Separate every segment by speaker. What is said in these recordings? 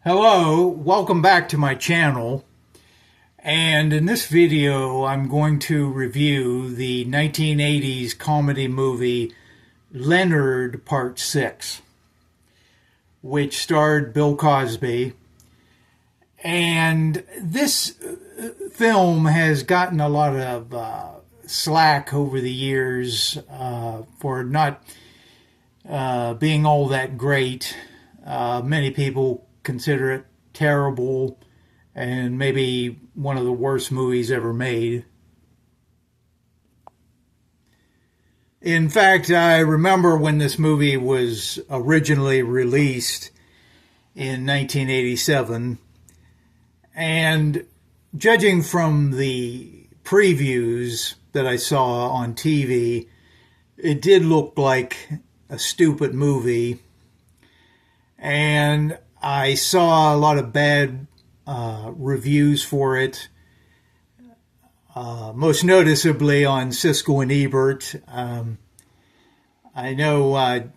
Speaker 1: Hello, welcome back to my channel. And in this video, I'm going to review the 1980s comedy movie Leonard Part 6, which starred Bill Cosby. And this film has gotten a lot of slack over the years for not being all that great. Many people consider it terrible and maybe one of the worst movies ever made. In fact, I remember when this movie was originally released in 1987, and judging from the previews that I saw on TV, it did look like a stupid movie, and I saw a lot of bad reviews for it, most noticeably on Siskel and Ebert. I know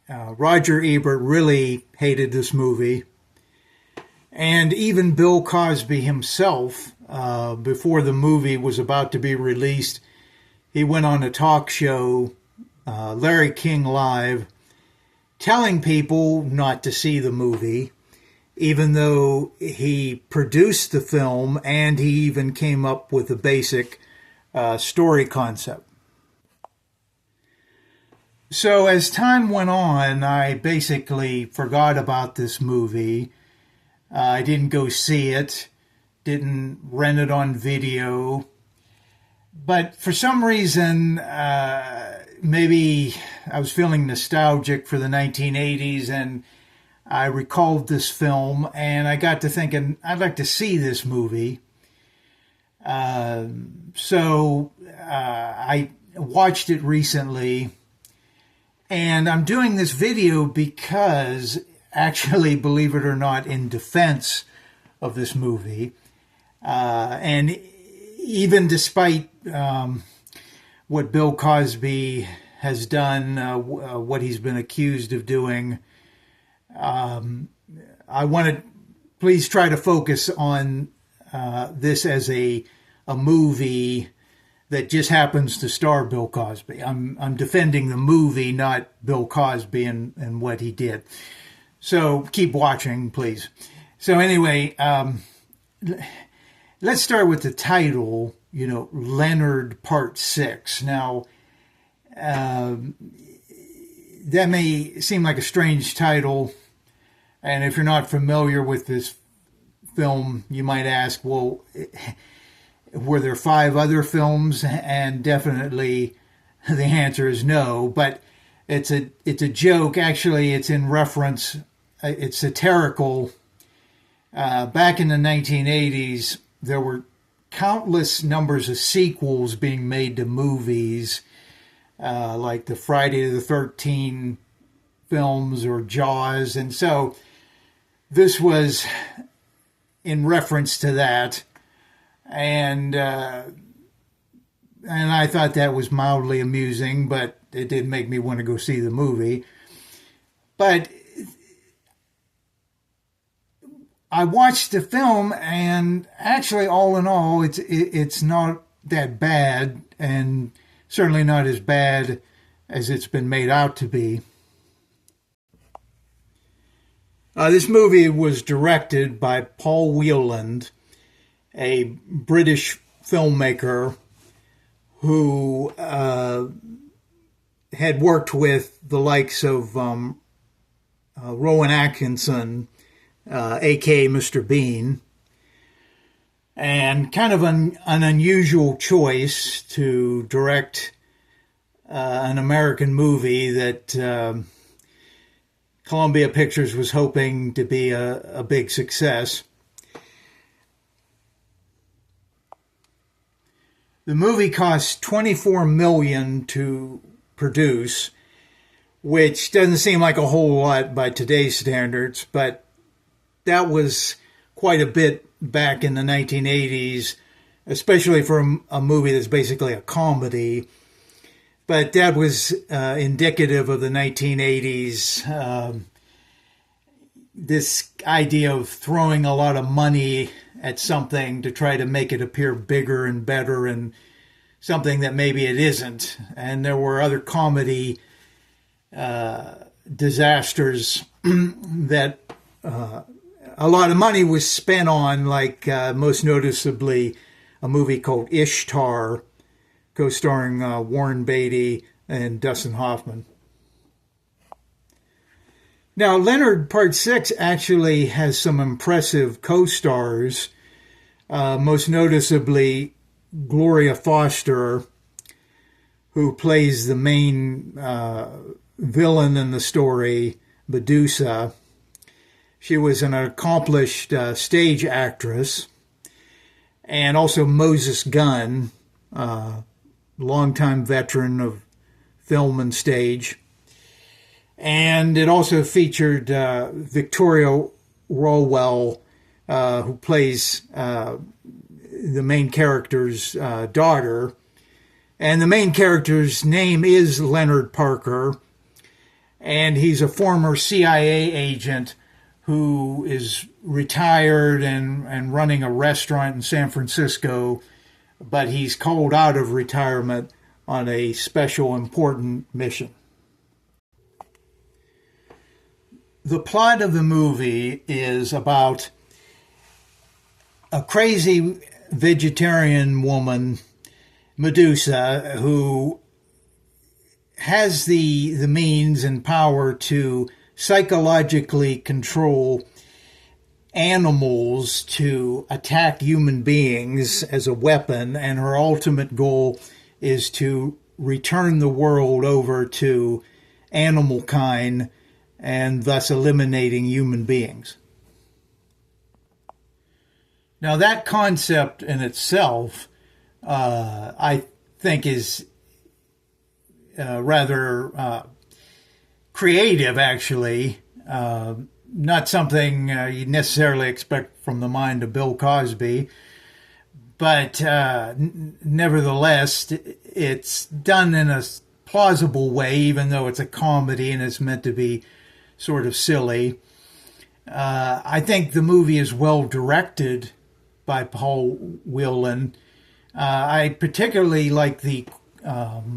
Speaker 1: Roger Ebert really hated this movie, and even Bill Cosby himself, before the movie was about to be released, he went on a talk show, Larry King Live, telling people not to see the movie, even though he produced the film and he even came up with a basic story concept. So as time went on, I basically forgot about this movie. I didn't go see it, didn't rent it on video. But for some reason, maybe I was feeling nostalgic for the 1980s, and I recalled this film, and I got to thinking, I'd like to see this movie. So I watched it recently, and I'm doing this video because, actually, believe it or not, in defense of this movie, and even despite what Bill Cosby has done, what he's been accused of doing, I want to please try to focus on this as a movie that just happens to star Bill Cosby. I'm defending the movie, not Bill Cosby and what he did. So keep watching, please. So anyway, let's start with the title, Leonard Part 6. Now, that may seem like a strange title, and if you're not familiar with this film, you might ask, well, were there 5 other films? And definitely the answer is no, but it's a joke. Actually, it's in reference, it's satirical. Back in the 1980s, there were countless numbers of sequels being made to movies, like the Friday the 13th films or Jaws. And so this was in reference to that. And I thought that was mildly amusing, but it did make me want to go see the movie. But I watched the film, and actually, all in all, it's not that bad, and certainly not as bad as it's been made out to be. This movie was directed by Paul Whelan, a British filmmaker who had worked with the likes of Rowan Atkinson, a.k.a. Mr. Bean, and kind of an unusual choice to direct an American movie that Columbia Pictures was hoping to be a big success. The movie cost $24 million to produce, which doesn't seem like a whole lot by today's standards, but that was quite a bit back in the 1980s, especially for a movie that's basically a comedy. But that was indicative of the 1980s. this idea of throwing a lot of money at something to try to make it appear bigger and better and something that maybe it isn't. And there were other comedy disasters that a lot of money was spent on, like most noticeably a movie called Ishtar, co-starring Warren Beatty and Dustin Hoffman. Now, Leonard Part 6 actually has some impressive co-stars, most noticeably Gloria Foster, who plays the main villain in the story, Medusa. She was an accomplished stage actress, and also Moses Gunn, longtime veteran of film and stage. And it also featured Victoria Rowell, who plays the main character's daughter. And the main character's name is Leonard Parker, and he's a former CIA agent who is retired and running a restaurant in San Francisco, but he's called out of retirement on a special important mission. The plot of the movie is about a crazy vegetarian woman, Medusa, who has the means and power to psychologically control animals to attack human beings as a weapon, and her ultimate goal is to return the world over to animal kind and thus eliminating human beings. Now, that concept in itself, I think, is rather creative, actually. Not something you necessarily expect from the mind of Bill Cosby, but nevertheless, it's done in a plausible way, even though it's a comedy and it's meant to be sort of silly. I think the movie is well directed by Paul Whelan. I particularly like the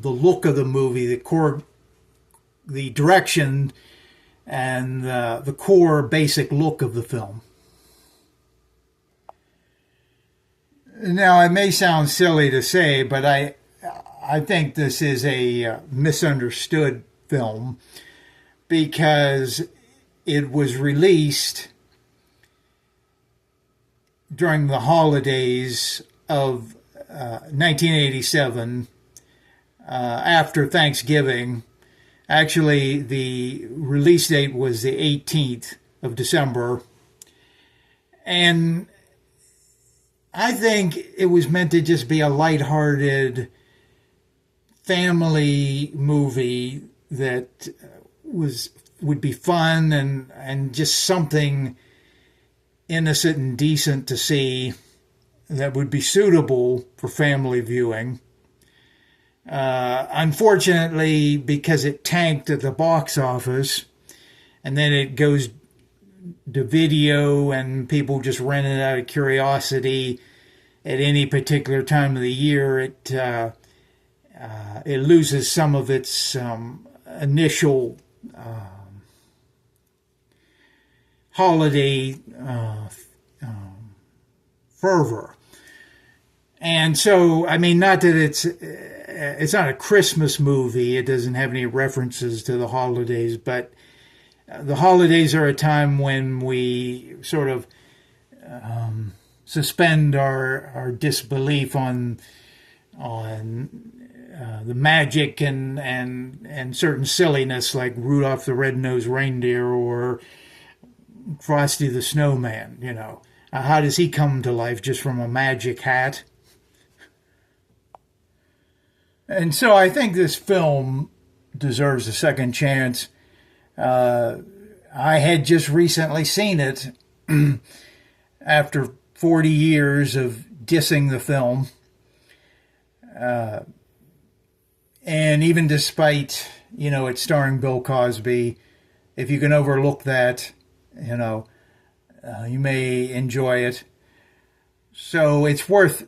Speaker 1: look of the movie, the direction, and the core basic look of the film. Now, it may sound silly to say, but I think this is a misunderstood film because it was released during the holidays of 1987, after Thanksgiving. Actually, the release date was the 18th of December. And I think it was meant to just be a lighthearted family movie that would be fun and just something innocent and decent to see that would be suitable for family viewing. Unfortunately, because it tanked at the box office, and then it goes to video and people just rent it out of curiosity at any particular time of the year, it loses some of its initial holiday fervor. And so, I mean, not that it's not a Christmas movie. It doesn't have any references to the holidays, but the holidays are a time when we sort of suspend our disbelief on the magic and certain silliness like Rudolph the Red-Nosed Reindeer or Frosty the Snowman. You know, how does he come to life? Just from a magic hat? And so I think this film deserves a second chance. I had just recently seen it after 40 years of dissing the film. And even despite, it starring Bill Cosby, if you can overlook that, You know, you may enjoy it. So it's worth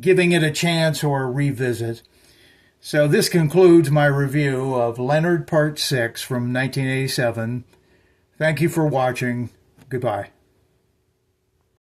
Speaker 1: giving it a chance or a revisit. So this concludes my review of Leonard Part 6 from 1987. Thank you for watching. Goodbye.